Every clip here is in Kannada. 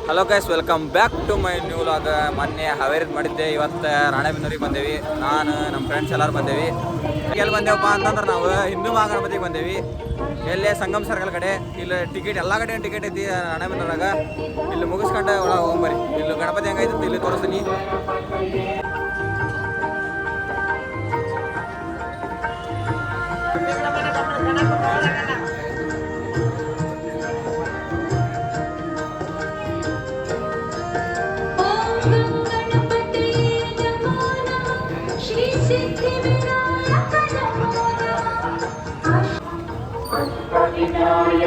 Hello guys, welcome back to my new vlog. ಮೊನ್ನೆ ಹಾವೇರಿದು ಮಾಡಿದ್ದೆ, ಇವತ್ತು ರಾಣೆಬೆನ್ನೂರಿಗೆ ಬಂದೇವಿ. ನಾನು ನಮ್ಮ ಫ್ರೆಂಡ್ಸ್ ಎಲ್ಲರೂ ಬಂದೇವಿ. ಎಲ್ಲಿ ಬಂದೇವಪ್ಪ ಅಂತಂದ್ರೆ ನಾವು ಹಿಂದೂ ಮಹಾಗಣಪತಿಗೆ ಬಂದೇವಿ. ಎಲ್ಲೇ ಸಂಗಮ್ ಸರ್ಕಲ್ ಕಡೆ. ಇಲ್ಲಿ ಟಿಕೆಟ್ ಎಲ್ಲ ಕಡೆ ಟಿಕೆಟ್ ಐತಿ ರಾಣೆಬೆನ್ನೂರಾಗ. ಇಲ್ಲಿ ಮುಗಿಸ್ಕೊಂಡು ಒಳಗೆ ಹೋಗ್ಬರಿ. ಇಲ್ಲಿ ಗಣಪತಿ ಹೆಂಗೈತಿ ಇಲ್ಲಿ ತೋರಿಸ್ತೀನಿ.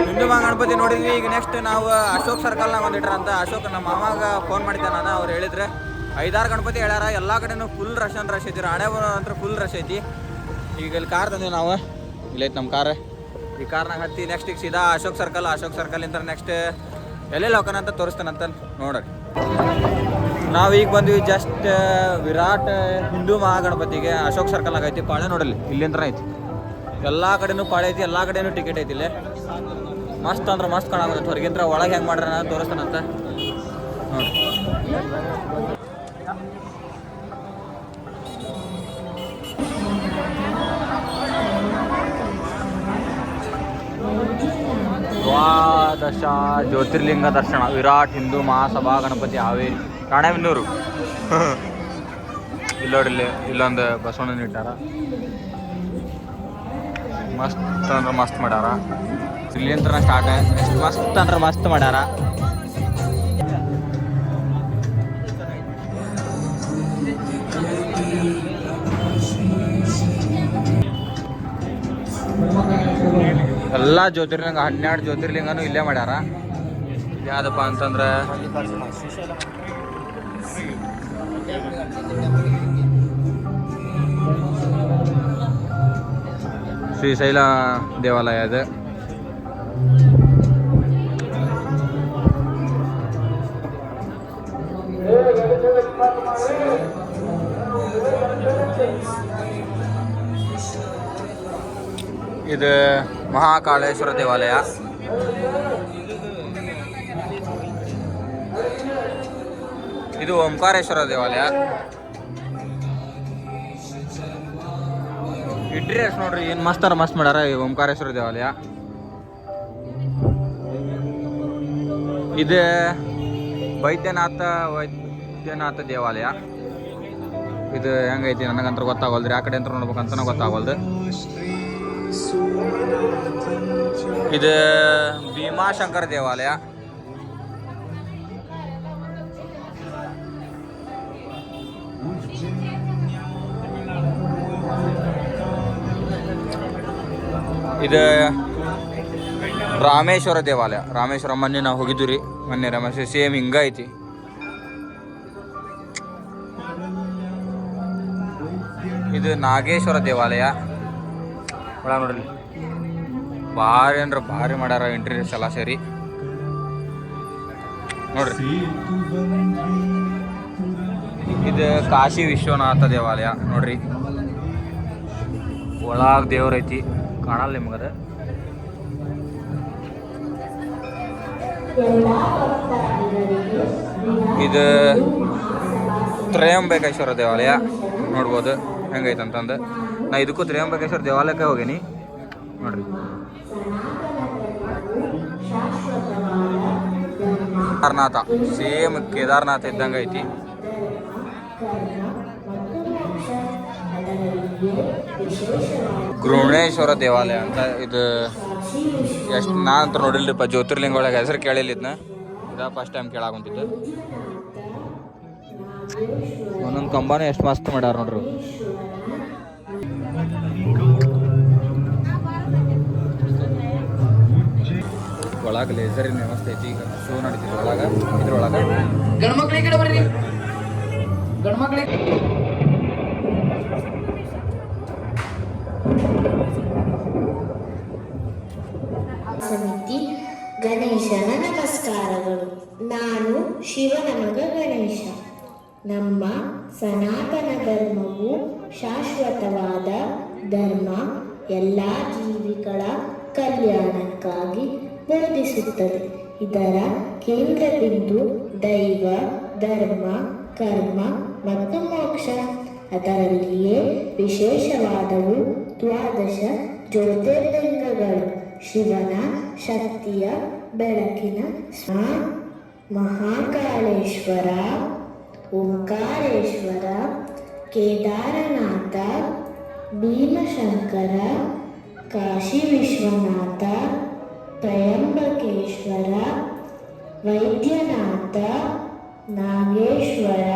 ಹಿಂದೂ ಮಹಾಗಣಪತಿ ನೋಡಿದ್ವಿ. ಈಗ ನೆಕ್ಸ್ಟ್ ನಾವು ಅಶೋಕ್ ಸರ್ಕಲ್ನಾಗ ಒಂದಿಟ್ರ ಅಂತ. ಅಶೋಕ್ ನಮ್ಮ ಮಾಮಾಗ ಫೋನ್ ಮಾಡಿದ್ದೆ ನಾನು. ಅವ್ರು ಹೇಳಿದ್ರೆ 5-6 ಗಣಪತಿ ಹೇಳ್ಯಾರ. ಎಲ್ಲ ಕಡೆನೂ ಫುಲ್ ರಶ್ ಐತಿ. ರಾಣೆಬೆನ್ನೂರು ಅಂತ ಫುಲ್ ರಶ್ ಐತಿ. ಈಗ ಇಲ್ಲಿ ಕಾರ್ ತಂದೀವಿ ನಾವು. ಇಲ್ಲೈತಿ ನಮ್ಮ ಕಾರ್. ಈ ಕಾರ್ನಾಗ ಹತ್ತಿ ನೆಕ್ಸ್ಟ್ ಈಗ ಸೀದಾ ಅಶೋಕ್ ಸರ್ಕಲ್ ಇಂತ ನೆಕ್ಸ್ಟ್ ಎಲ್ಲೆಲ್ಲಿ ಹೋಗೋಣ ಅಂತ ತೋರಿಸ್ತಾನಂತ ನೋಡ್ರಿ. ನಾವೀಗ ಬಂದ್ವಿ ಜಸ್ಟ್ ವಿರಾಟ್ ಹಿಂದೂ ಮಹಾಗಣಪತಿಗೆ. ಅಶೋಕ್ ಸರ್ಕಲ್ನಾಗ ಐತಿ ಪಾಳೆ ನೋಡಲಿ. ಇಲ್ಲಿಂದ ಐತಿ. ಎಲ್ಲ ಕಡೆನೂ ಪಾಳೆ ಐತಿ. ಎಲ್ಲ ಕಡೆನೂ ಟಿಕೆಟ್ ಐತಿ. ಇಲ್ಲಿ ಮಸ್ತ್ ಅಂದ್ರೆ ಮಸ್ತ್ ಕಾಣಾಗುತ್ತೆ. ಹೊರಗಿಂತ ಒಳಗೆ ಹೆಂಗೆ ಮಾಡ್ರ ತೋರಿಸ್ತಾನಂತ ನೋಡಿ. ದ್ವಾದಶ ಜ್ಯೋತಿರ್ಲಿಂಗ ದರ್ಶನ ವಿರಾಟ್ ಹಿಂದೂ ಮಹಾಸಭಾ ಗಣಪತಿ ಹಾವೇರಿ ರಾಣೆಬೆನ್ನೂರು. ಇಲ್ಲೋಡಿಲ್ಲಿ ಇಲ್ಲೊಂದು ಬಸವಣ್ಣನ ಇಟ್ಟಾರ. ಮಸ್ತ್ ಅಂದ್ರೆ ಮಸ್ತ್ ಮಾಡ್ಯಾರ. ಇಲ್ಲಿ ಅಂತ ಸ್ಟಾರ್ಟ್ ಎಷ್ಟು ಮಸ್ತ್ ಅಂದ್ರೆ ಮಸ್ತ್ ಮಾಡ್ಯಾರ. ಎಲ್ಲ ಜ್ಯೋತಿರ್ಲಿಂಗ 12 ಜ್ಯೋತಿರ್ಲಿಂಗನೂ ಇಲ್ಲೇ ಮಾಡ್ಯಾರ. ಯಾವ್ದಪ್ಪ ಅಂತಂದ್ರೆ ಶ್ರೀಶೈಲ ದೇವಾಲಯ ಇದೆ. ಇದು ಮಹಾಕಾಳೇಶ್ವರ ದೇವಾಲಯ. ಇದು ಓಂಕಾರೇಶ್ವರ ದೇವಾಲಯ. ಇಂಟೀರಿಯರ್ಸ್ ನೋಡ್ರಿ ಏನು ಮಸ್ತ್ ಮಾಡ್ಯಾರ. ಈ ಓಂಕಾರೇಶ್ವರ ದೇವಾಲಯ ಇದು ವೈದ್ಯನಾಥ ದೇವಾಲಯ. ಇದು ಹೆಂಗೈತಿ ನನಗಂತ ಗೊತ್ತಾಗಲ್ದ್ರಿ. ಆ ಕಡೆ ಅಂತ ನೋಡ್ಬೇಕಂತ ಗೊತ್ತಾಗಲ್ದು. ಇದು ಭೀಮಾಶಂಕರ ದೇವಾಲಯ. ಇದು ರಾಮೇಶ್ವರ ದೇವಾಲಯ. ರಾಮೇಶ್ವರ ಮೊನ್ನೆ ನಾವು ಹೋಗಿದ್ವಿ ರೀ. ಮೊನ್ನೆ ರಾಮೇಶ್ವರ ಸೇಮ್ ಹಿಂಗ ಐತಿ. ಇದು ನಾಗೇಶ್ವರ ದೇವಾಲಯ. ಒಳ ನೋಡ್ರಿ ಭಾರಿ ಅಂದ್ರೆ ಭಾರಿ ಮಾಡ್ಯಾರ. ಇಂಟೀರಿಯರ್ಸ್ ಎಲ್ಲ ಸೇರಿ ನೋಡ್ರಿ. ಇದು ಕಾಶಿ ವಿಶ್ವನಾಥ ದೇವಾಲಯ ನೋಡ್ರಿ. ಒಳಗ ದೇವ್ರೈತಿ ಕಾಣಲ್ಲ ನಿಮಗದ. ಇದು ತ್ರಯಂಬಕೇಶ್ವರ ದೇವಾಲಯ ನೋಡ್ಬೋದು ಹೆಂಗೈತಂತಂದು. ನಾ ಇದಕ್ಕೂ ತ್ರಯಂಬಕೇಶ್ವರ ದೇವಾಲಯಕ್ಕೆ ಹೋಗೀನಿ ನೋಡ್ರಿ. ಕೇದಾರನಾಥ ಸೇಮ್ ಕೇದಾರನಾಥ ಇದ್ದಂಗೆ ಐತಿ. ಗೃಹಣೇಶ್ವರ ದೇವಾಲಯ ಅಂತ. ಇದು ಎಷ್ಟು ನಾನು ಅಂತ ನೋಡಿಲ್ರಿಪ್ಪ. ಜ್ಯೋತಿರ್ಲಿಂಗ ಒಳಗೆ ಹೆಸರು ಕೇಳಿಲ್ಲ. ಇದನ್ನ ಇದ ಫಸ್ಟ್ ಟೈಮ್ ಕೇಳಾಕುಂತಿದ್ದು. ಒಂದೊಂದು ಕಂಬಾನು ಎಷ್ಟು ಮಸ್ತ್ ಮಾಡ್ಯಾರ ನೋಡ್ರಿ. ಒಳಗೆ ಲೇಸರಿನ ವ್ಯವಸ್ಥೆ ಐತಿ. ಈಗ ಶೋ ನಡೀತಿದೆ ಒಳಗೆ. ಇದ್ರೊಳಗೆ ಗಂಡ್ಮಕ್ಳಿಗೆ ಕಡೆ ಬರ್ರಿ. ಗಂಡ್ಮಕ್ಳಿಗೆ ಸಮಿತಿ ಗಣೇಶನ ನಮಸ್ಕಾರಗಳು. ನಾನು ಶಿವನಮಗ ಗಣೇಶ. ನಮ್ಮ ಸನಾತನ ಧರ್ಮವು ಶಾಶ್ವತವಾದ ಧರ್ಮ. ಎಲ್ಲ ಜೀವಿಗಳ ಕಲ್ಯಾಣಕ್ಕಾಗಿ ಬೋಧಿಸುತ್ತದೆ. ಇದರ ಕೇಂದ್ರ ಬಿಂದು ದೈವ, ಧರ್ಮ, ಕರ್ಮ ಮತ್ತು ಮೋಕ್ಷ. ಅದರಲ್ಲಿಯೇ ವಿಶೇಷವಾದವು ದ್ವಾದಶ ಜ್ಯೋತಿರ್ಲಿಂಗಗಳು. ಶಿವನ ಶಕ್ತಿಯ ಬೆಳಕಿನ ಮಹಾಕಾಳೇಶ್ವರ, ಓಂಕಾರೇಶ್ವರ, ಕೇದಾರನಾಥ, ಭೀಮಶಂಕರ, ಕಾಶಿ ವಿಶ್ವನಾಥ, ತ್ರಯಂಬಕೇಶ್ವರ, ವೈದ್ಯನಾಥ, ನಾಗೇಶ್ವರ,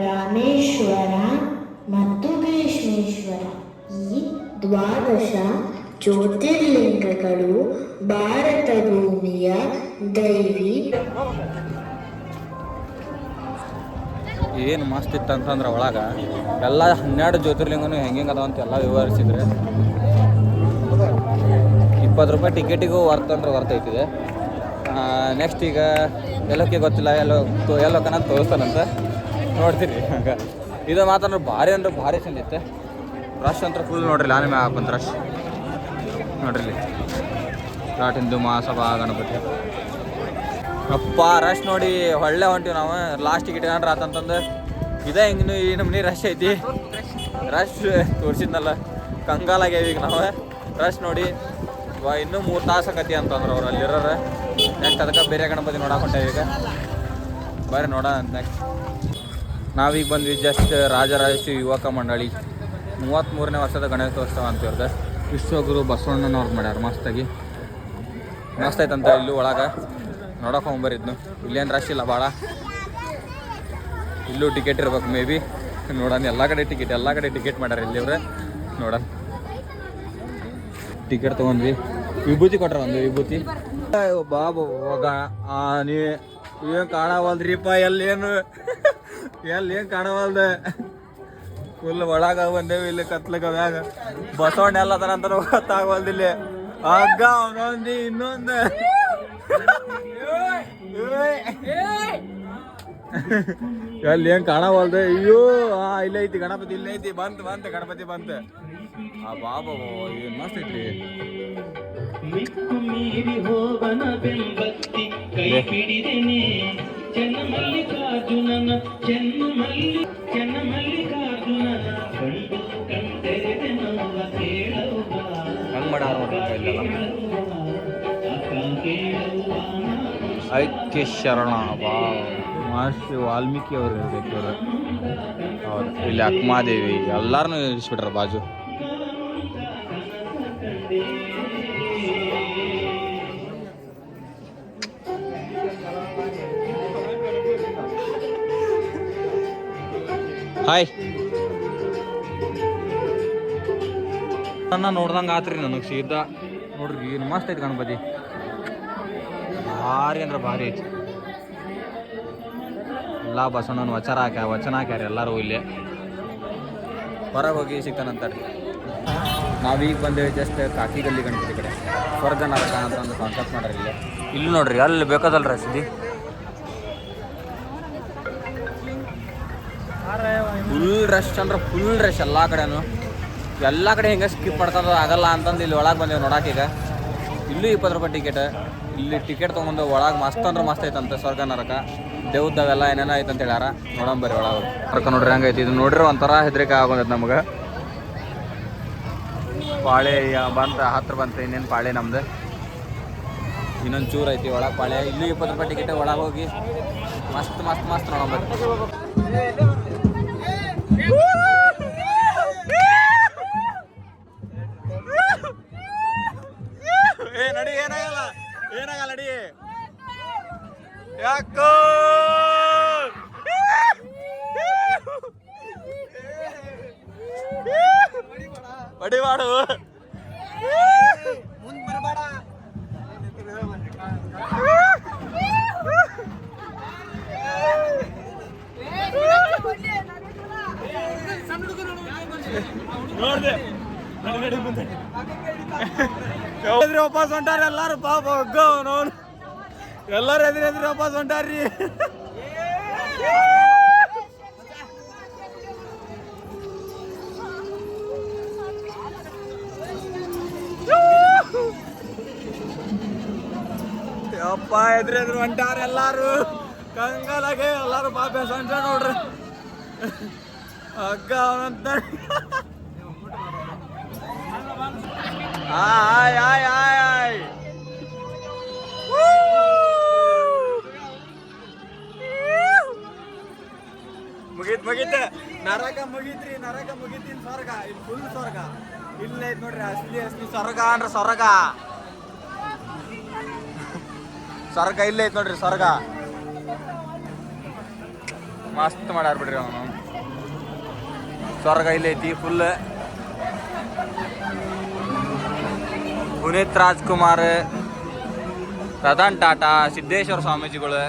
ರಾಮೇಶ್ವರ ಮತ್ತು ಭೀಷ್ಮೇಶ್ವರ. ಈ ದ್ವಾದಶ ಜ್ಯೋತಿರ್ಲಿಂಗಗಳು ಭಾರತ ಭೂಮಿಯ ದೈವಿ. ಏನು ಮಸ್ತ್ ಇತ್ತು ಅಂತಂದ್ರೆ ಒಳಗೆ ಎಲ್ಲ 12 ಜ್ಯೋತಿರ್ಲಿಂಗನೂ ಹೆಂಗೆ ಅದಾವ ಅಂತ ಎಲ್ಲ ವಿವರಿಸಿದ್ರೆ 20 ರೂಪಾಯಿ ಟಿಕೆಟಿಗೂ ವರ್ತ್ ಅಂದ್ರೆ ವರ್ತ್ ಐತಿದೆ. ನೆಕ್ಸ್ಟ್ ಈಗ ಎಲ್ಲೋಕ್ಕೆ ಗೊತ್ತಿಲ್ಲ, ಎಲ್ಲೋಕನ ತೋರಿಸ್ತಾನಂತ ನೋಡ್ತೀರಿ. ಹಂಗೆ ಇದು ಮಾತಂದ್ರೆ ಭಾರಿ ಅಂದ್ರೆ ಭಾರಿ ಚಂದಿತ್ತೆ. ರಶ್ ಅಂತ ಫುಲ್ ನೋಡ್ರಿ, ಆನೆ ಮ್ಯಾಗ ಹಾಕಂತ ರಶ್ ನೋಡ್ರಿ. ಇಲ್ಲಿ ಹಿಂದೂ ಮಹಾಸಭಾ ಗಣಪತಿ ಅಪ್ಪ ರಶ್ ನೋಡಿ ಒಳ್ಳೆ ಹೊಂಟಿವಿ ನಾವು. ಲಾಸ್ಟ್ ಟಿಕೆಟ್ ಏನಾರ ಆತಂತಂದು ಇದೇ ಹಿಂಗೆ ಈ ನಮ್ನಿ ರಶ್ ಐತಿ. ರಶ್ ತೋರಿಸಿದ್ನಲ್ಲ ಕಂಗಾಲಾಗ್ಯಾವ ಈಗ ನಾವು. ರಶ್ ನೋಡಿ ಇನ್ನೂ 3 ತಾಸು ಆಕತಿ ಅಂತಂದ್ರೆ ಅವ್ರು ಅಲ್ಲಿರೋರು. ನೆಕ್ಸ್ಟ್ ಅದಕ್ಕೆ ಬೇರೆ ಗಣಪತಿ ನೋಡಕ್ಕೆ ಹೊಂಟೇವಿ ಈಗ. ಬರ್ರಿ ನೋಡೋಣ. ನೆಕ್ಸ್ಟ್ ನಾವೀಗ ಬಂದ್ವಿ ಜಸ್ಟ್ ರಾಜರಾಜೇಶ್ವರಿ ಯುವಕ ಮಂಡಳಿ 33ನೇ ವರ್ಷದ ಗಣೇಶೋತ್ಸವ ಅಂತ ಇವ್ರದ್ದು. ವಿಶ್ವಗುರು ಬಸವಣ್ಣನವ್ರದ್ದು ಮಾಡ್ಯಾರ ಮಸ್ತಾಗಿ. ಮಸ್ತ್ ಐತಂತ ಇಲ್ಲೂ ಒಳಗೆ ನೋಡೋಕೆ ಹೋಗ್ಬರಿದ್ನು. ಇಲ್ಲೇನು ರಶ್ ಇಲ್ಲ ಭಾಳ. ಇಲ್ಲೂ ಟಿಕೆಟ್ ಇರ್ಬೇಕು ಮೇ ಬಿ. ನೋಡೋಣ, ಎಲ್ಲ ಕಡೆ ಟಿಕೆಟ್ ಮಾಡ್ಯಾರ ಇಲ್ಲಿವ್ರೆ. ನೋಡೋಣ, ಟಿಕೆಟ್ ತೊಗೊಂಡ್ವಿ. ವಿಭೂತಿ ಕೊಟ್ರ ಒಂದು ವಿಭೂತಿ. ಬಾಬು ನೀವೇನು ಕಾಣವಲ್ರಿಪ್ಪ. ಎಲ್ಲೇನು ಕಾಣವಲ್ದ. ಫುಲ್ ಒಳಗ ಬಂದೇವಿ. ಇಲ್ಲಿ ಕತ್ಲಗ ಮ್ಯಾಗ ಬಸವಣ್ಣ ಎಲ್ಲ ತನಂತರ ಗೊತ್ತಾಗವಲ್ದಿಲ್ಲ. ಹಗ್ಗ ಅವನೊಂದು ಇನ್ನೊಂದು ಎಲ್ಲಿ ಏನ್ ಕಾಣವಲ್ದ. ಅಯ್ಯೋ ಇಲ್ಲ ಐತಿ ಗಣಪತಿ, ಇಲ್ಲ ಐತಿ. ಬಂತು ಗಣಪತಿ ಬಂತು. ಆ ಬಾಬಾ ಏನ್ ಮಸ್ತ್ ಐತ್ರಿ. ಹಂಗ್ ಮಾಡಾರ ಐಕ್ಯ ಶರಣ ಬಾ ಮಹರ್ಷಿ ವಾಲ್ಮೀಕಿ ಅವ್ರು ಇರ್ಬೇಕು ಇವರು. ಹೌದು, ಇಲ್ಲಿ ಅಕ್ಮಾದೇವಿ ಎಲ್ಲಾರನ್ನೂ ಇರಿಸ್ಬಿಟ್ರ ಬಾಜು. ಹಾಯ್ ನೋಡ್ದಂಗೆ ಆತ್ರಿ ನನಗೆ ಸೀದಾ. ನೋಡ್ರಿ ಏನು ಮಸ್ತ್ ಐತಿ ಗಣಪತಿ. ಭಾರಿ ಅಂದ್ರೆ ಭಾರಿ ಐತಿ. ಎಲ್ಲ ಬಸವಣ್ಣನ ವಚನ ಹಾಕ್ಯಾರ ಎಲ್ಲರೂ. ಇಲ್ಲಿ ಹೊರಗೆ ಹೋಗಿ ಸಿಗ್ತಾನಂತಾರೆ. ನಾವೀಗ ಬಂದೇವಿ ಜಸ್ಟ್ ಕಾಕಿಗಲ್ಲಿ ಗಣಪತಿ ಕಡೆ. ಸ್ವರ್ಗ ನರಕ ಅಂತ ಒಂದು ಕಾನ್ಸೆಪ್ಟ್ ಮಾಡ್ರಿ ಇಲ್ಲಿ. ಇಲ್ಲಿ ನೋಡ್ರಿ, ಅಲ್ಲಿ ಬೇಕಾದಲ್ರ ಸಿದ್ದಿ ಫುಲ್ ರಶ್ ಅಂದ್ರೆ ಫುಲ್ ರಶ್. ಎಲ್ಲ ಕಡೆ ಹಿಂಗೆ ಸ್ಕಿಪ್ ಮಾಡ್ಕೊಂಡು ಆಗಲ್ಲ ಅಂತಂದು ಇಲ್ಲಿ ಒಳಗೆ ಬಂದೇವೆ ನೋಡಾಕೀಗ. ಇಲ್ಲೂ 20 ರೂಪಾಯಿ ಟಿಕೆಟ್. ಇಲ್ಲಿ ಟಿಕೆಟ್ ತೊಗೊಂಡು ಒಳಗೆ ಮಸ್ತ್ ಅಂದ್ರೆ ಮಸ್ತ್ ಐತಂತೆ. ಸ್ವರ್ಗ ನರಕ ದೇವ್ದವೆಲ್ಲ ಏನೇನೋ ಐತಂತ ಹೇಳ್ಯಾರ. ನೋಡಂಬರಿ ಒಳಗೆ ನರಕ ನೋಡ್ರಿ ಹಂಗೈತಿ. ಇದು ನೋಡ್ರಿ ಒಂಥರ ಹೆದರಿಕೆ ಆಗೋದೈತೆ ನಮ್ಗೆ. ಪಾಳೆ ಹತ್ರ ಬಂತು. ಇನ್ನೇನು ಪಾಳೆ ನಮ್ದು ಇನ್ನೊಂದು ಚೂರು ಐತಿ ಒಳಗೆ ಪಾಳೆ. ಇಲ್ಲೂ 20 ರೂಪಾಯಿ ಟಿಕೆಟ್. ಒಳಗೆ ಹೋಗಿ ಮಸ್ತ್ ನೋಡಂಬರಿ. ನಡಿ, ಏನಾಗಲ್ಲ ನಡಿ. ಯಾಕೋ ಬಡಿ ಮಾಡು. ನೋಡ್ದೆ ವಾಪಸ್ ಹೊಂಟಾರ ಎಲ್ಲಾರು. ಪಾಪ ನೋಡು, ಎಲ್ಲಾರು ಎದ್ರಿ ವಾಪಸ್ ಹೊಂಟಾರ್ರಿ. ಯಪ್ಪ ಎದುರೆದ್ರು ಹೊಂಟಾರ ಎಲ್ಲಾರು ಕಂಗಾಲಾಗೆ ಎಲ್ಲಾರು ಪಾಪ ಸಂಜೆ ನೋಡ್ರಿ ಅಗ್ಗ ಅವನಂತ ಆಯ್ ಆಯ್ ಆಯ್ ಆಯ್ ಮುಗೀತ್ ನರಕ ಮುಗೀತ್ರಿ ಸ್ವರ್ಗ ಇಲ್ಲಿ ಫುಲ್ ಸ್ವರ್ಗ ಇಲ್ಲೇ ಐತ್ ನೋಡ್ರಿ ಅಸಲಿ ಸ್ವರ್ಗ ಅಂದ್ರೆ ಸ್ವರ್ಗ ಇಲ್ಲೇ ಐತ್ ನೋಡ್ರಿ ಸ್ವರ್ಗ ಮಸ್ತ್ ಮಾಡ್ಯಾರ ಬಿಡ್ರಿ ಅವನು ಸ್ವರ್ಗ ಇಲ್ಲೇ ಐತಿ ಫುಲ್ ಪುನೀತ್ ರಾಜ್ಕುಮಾರ್ ರತನ್ ಟಾಟಾ ಸಿದ್ದೇಶ್ವರ ಸ್ವಾಮೀಜಿಗಳು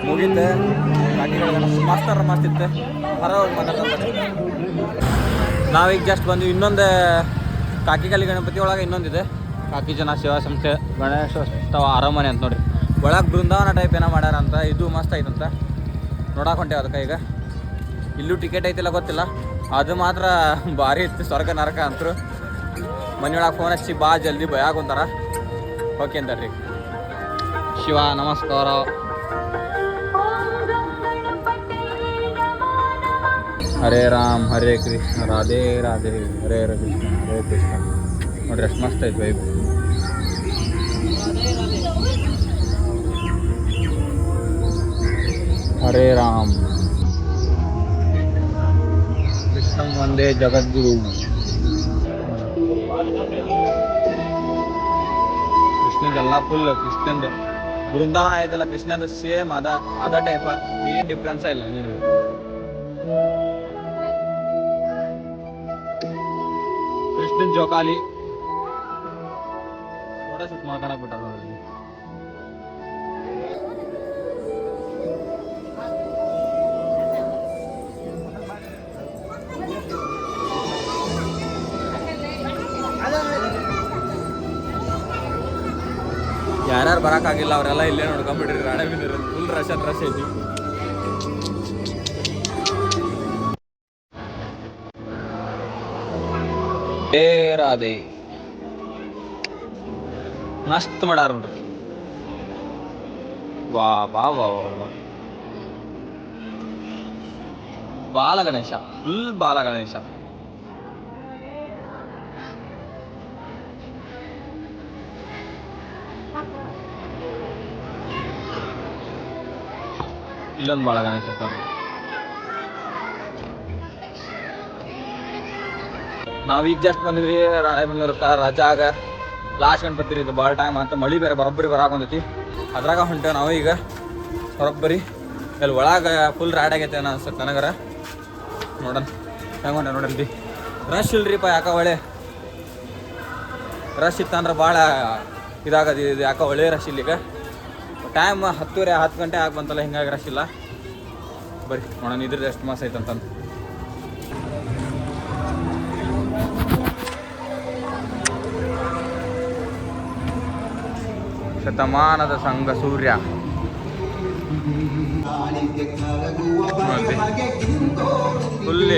ಮುಗೀತೆ ಮಸ್ತ್ ಇತ್ತು ಹೊರಗೆ ಮಾತಾಡ್ತಾರೆ. ನಾವೀಗ ಜಸ್ಟ್ ಬಂದ್ವಿ ಇನ್ನೊಂದು ಕಾಕಿಗಲ್ಲಿ ಗಣಪತಿ ಒಳಗೆ ಇನ್ನೊಂದಿದೆ ಕಾಕಿ ಜನ ಸೇವಾ ಸಂಸ್ಥೆ ಗಣೇಶೋತ್ಸವ ಅರಮನೆ ಅಂತ ನೋಡ್ರಿ ಒಳಗೆ ಬೃಂದಾವನ ಟೈಪ್ ಏನೋ ಮಾಡ್ಯಾರ ಅಂತ ಇದು ಮಸ್ತ್ ಐತಂತ ನೋಡಕ್ಕೆ ಹೊಂಟೇವೆ ಅದಕ್ಕೆ ಈಗ ಇಲ್ಲೂ ಟಿಕೆಟ್ ಐತಿಲ್ಲ ಗೊತ್ತಿಲ್ಲ ಅದು ಮಾತ್ರ ಭಾರಿ ಇತ್ತು ಸ್ವರ್ಗ ನರಕ ಅಂತರು ಮನೆಯೊಳಗೆ ಫೋನ್ ಹಚ್ಚಿ ಬಾ ಜಲ್ದಿ ಭಯ ಕುಂತಾರ ಓಕೆ ಅಂತಾರ್ರಿ. ಶಿವ ನಮಸ್ಕಾರ. ಹರೇ ರಾಮ್ ಹರೇ ಕೃಷ್ಣ ರಾಧೇ ರಾಧೇ ಹರೇ ಕೃಷ್ಣ ಹರೇ ಕೃಷ್ಣ ನೋಡ್ರಿ ಅಷ್ಟು ಮಸ್ತ್ ಐತೆ ವೈಬ್. ಹರೇ ರಾಮ್ ಕೃಷ್ಣಂ ವಂದೇ ಜಗದ್ಗುರು. ಕೃಷ್ಣದೆಲ್ಲ ಫುಲ್ ಕೃಷ್ಣಂದು ಬೃಂದಾವನ ಆಯ್ತಲ್ಲ ಕೃಷ್ಣಂದು ಸೇಮ್ ಅದ ಟೈಪ್ ಏನ್ ಡಿಫ್ರೆನ್ಸ್ ಇಲ್ಲ. ನೀವು ಕೃಷ್ಣನ್ ಜೋಕಾಲಿ ಫೋಟೋ ಶೂಟ್ ಮಾಡ್ಕೊಳಕ್ ಬಿಟ್ಟಾರ ನೋಡ್ರಿ. ಯಾರ್ಯಾರು ಬರೋಕ್ಕಾಗಿಲ್ಲ ಅವರೆಲ್ಲ ಇಲ್ಲೇ ನೋಡ್ಕೊಂಡ್ಬಿಡ್ರಿ ರಾಣೆ ಬಿದ್ದಿರ ಫುಲ್ ರಶ್ ಐತಿ. ರಾಧೆ ಮಸ್ತ್ ಮಾಡಾರ ನೋಡ್ರಿ. ವಾ ಬಾ ವಾ ಬಾಲ ಗಣೇಶ ಫುಲ್ ಬಾಲ ಗಣೇಶ. ಇಲ್ಲೊಂದು ಬಾಳ ಗಣೇಶ ನಾವೀಗ ಜಸ್ಟ್ ಬಂದಿದ್ವಿ ರಾಣೆಬೆನ್ನೂರು ರಾಜಾಗ ಲಾಸ್ಟ್ ಗಣಪತಿ ಇದು ಭಾಳ ಟೈಮ್ ಅಂತ ಮಳಿ ಬೇರೆ ಬರೋಬ್ಬರಿ ಬರಾಕೊಂದೈತಿ ಅದ್ರಾಗ ಹೊಂಟೇವೆ ನಾವು ಈಗ ಬರೋಬ್ಬರಿ ಅಲ್ಲಿ ಒಳಗೆ ಫುಲ್ ರಾಡ್ ಆಗೈತೆ ಅನ್ಸುತ್ತೆ ನನಗರ ನೋಡೋಣ ಹೆಂಗೆ ಹೊಂಟ ನೋಡಲ್ರಿ ರಶ್ ಇಲ್ರಿಪ್ಪ ಯಾಕೆ ಒಳ್ಳೆ ರಶ್ ಇತ್ತಂದ್ರೆ ಭಾಳ ಇದಾಗದು ಇದು ಯಾಕೆ ಒಳ್ಳೆ ರಶ್ ಇಲ್ಲಿಗ ಟೈಮ್ 10 ಗಂಟೆ ಆಗಿ ಬಂತಲ್ಲ ಹಿಂಗಾಗಿ ರಶ್ ಇಲ್ಲ. ಬರ್ರಿ ನೋಡೋಣ ಇದ್ರದ್ದು ಎಷ್ಟು ಮಾಸ ಐತಂತಂದು. ಶತಮಾನದ ಸಂಘ ಸೂರ್ಯ ಫುಲ್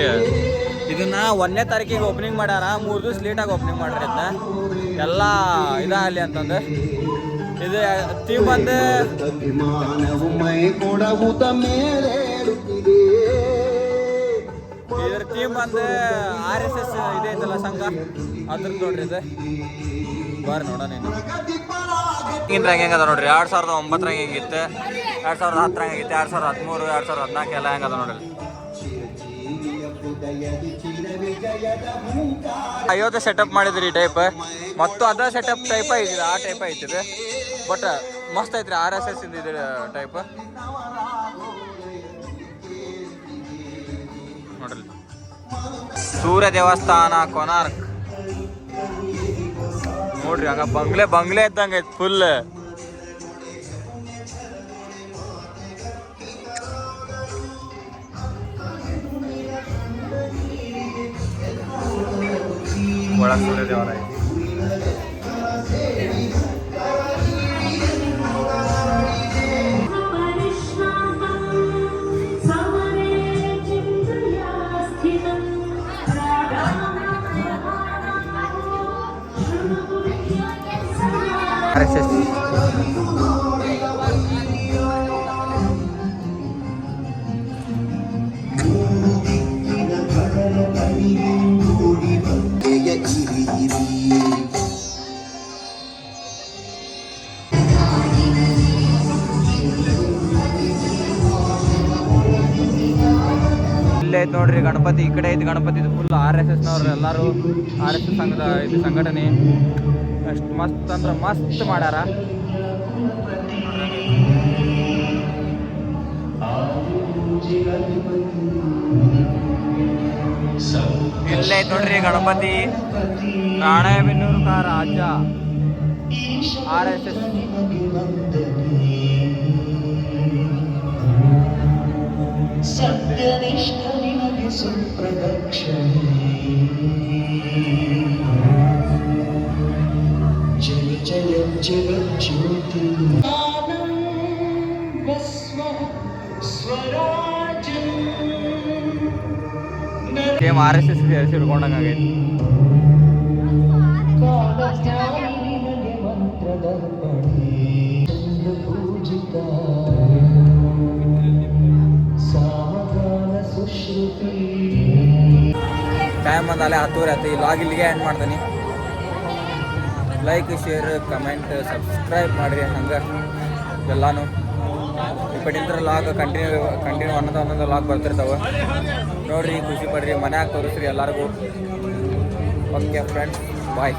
ಇದನ್ನ 1ನೇ ತಾರೀಕಿಗೆ ಓಪನಿಂಗ್ ಮಾಡ್ಯಾರ 3 ದಿವಸ ಲೇಟಾಗಿ ಓಪನಿಂಗ್ ಮಾಡ್ಯಾರ ಇದನ್ನ ಎಲ್ಲ ಇದಾಗಲಿ ಅಂತಂದು. ಇದು ಥೀಮ್ ಬಂದು ಇದ್ರ ಥೀಮ್ ಬಂದು RSS ಇದೆ ಐತಲ್ಲ ಸಂಘ ಅದ್ರದ್ದು ನೋಡ್ರಿ ಇದು ಬಾರಿ ನೋಡೋಣ. ಹಿಂಗಿಂದ ಹೆಂಗದ ನೋಡ್ರಿ 2009 ಹೆಂಗಿತ್ತು 2010 ಹೆಂಗಿತ್ತು 2013 2014 ಎಲ್ಲ ಹೆಂಗದ ನೋಡ್ರಿ. 50 ಸೆಟಪ್ ಮಾಡಿದ್ರಿ ಈ ಟೈಪ್ ಮತ್ತು ಅದ ಸೆಟಪ್ ಟೈಪ್ ಐತಿದೆ ಆ ಟೈಪ್ ಐತಿದೆ ಬಟ್ ಮಸ್ತ್ ಐತ್ರಿ RSS ಇಂದ ಇದೆ ಟೈಪ್ ನೋಡ್ರಿ. ಸೂರ್ಯ ದೇವಸ್ಥಾನ ಕೊನಾರ್ಕ್ ನೋಡ್ರಿ ಹಂಗ ಬಂಗ್ಲೆ ಇದ್ದಂಗ ಐತಿ ಫುಲ್. ಒಳಗೆ ಸೂರ್ಯ ದೇವಾಲಯ ಇಲ್ಲೇ ಐತೆ ನೋಡ್ರಿ ಗಣಪತಿ, ಈ ಕಡೆ ಐತಿ ಗಣಪತಿ. ಇದು ಫುಲ್ RSSನವ್ರು ಎಲ್ಲರೂ, RSS ಸಂಘದ ಇದು ಸಂಘಟನೆ. ಎಷ್ಟು ಮಸ್ತ್ ಅಂದ್ರೆ ಮಸ್ತ್ ಮಾಡ್ಯಾರ. ಇಲ್ಲೇ ಐತೆ ನೋಡ್ರಿ ಗಣಪತಿ, ರಾಣೆಬೆನ್ನೂರು ಕಾ ರಾಜ RSS. ಸತ್ಯನಿಷ್ಠ ನಿಮಗೆ ಸುಪ್ರದಕ್ಷಿಣೆ ಜಯ ಜಯ ಜಗಜ್ಯೋತಿ ಸ್ವರಾಜ ಸೇಮ್ RSS ಹಿಡ್ಕೊಂಡಂಗಾಗೈತಿ. ಮಂತ್ರದರ್ಪಣೆ ಪೂಜಿತ ಟೈಮ್ ಬಂದಾಲೆ 10 ಆಯ್ತು. ಈ ಲಾಗ್ ಇಲ್ಲಿಗೆ ಎಂಡ್ ಮಾಡ್ತೀನಿ. ಲೈಕ್, ಶೇರ್, ಕಮೆಂಟ್, ಸಬ್ಸ್ಕ್ರೈಬ್ ಮಾಡಿರಿ. ಹಂಗೆ ಎಲ್ಲಾನು ಈ ಕಡೆಯಿಂದ ಲಾಗ್ ಕಂಟಿನ್ಯೂ ಒಂದೊಂದು ಲಾಗ್ ಬರ್ತಿರ್ತಾವೆ ನೋಡ್ರಿ, ಖುಷಿ ಪಡ್ರಿ, ಮನ್ಯಾಗ ತೋರಿಸ್ರಿ ಎಲ್ಲರಿಗೂ. ಓಕೆ ಫ್ರೆಂಡ್ಸ್, ಬಾಯ್.